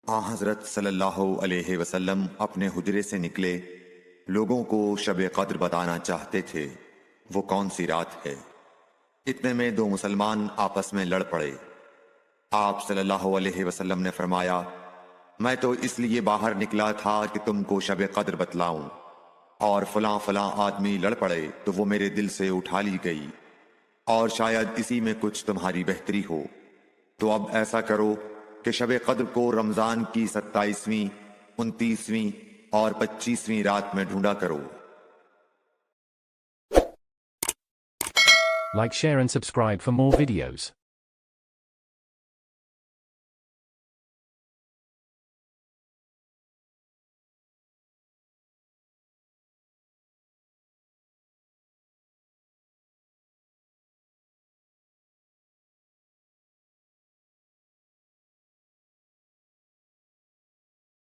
हज़रत सल्लल्लाहु अलैहि वसल्लम अपने हुजरे से निकले, लोगों को शब कद्र बताना चाहते थे वो कौन सी रात है। इतने में दो मुसलमान आपस में लड़ पड़े। आप सल्लल्लाहु अलैहि वसल्लम ने फरमाया, मैं तो इसलिए बाहर निकला था कि तुमको शब कद्र बतलाऊं, और फलां फलां आदमी लड़ पड़े तो वो मेरे दिल से उठा ली गई, और शायद इसी में कुछ तुम्हारी बेहतरी हो। तो अब ऐसा करो कि शब कद्र को रमजान की 27वीं, 29वीं और 25वीं रात में ढूंढा करो। Like, share and subscribe for more videos.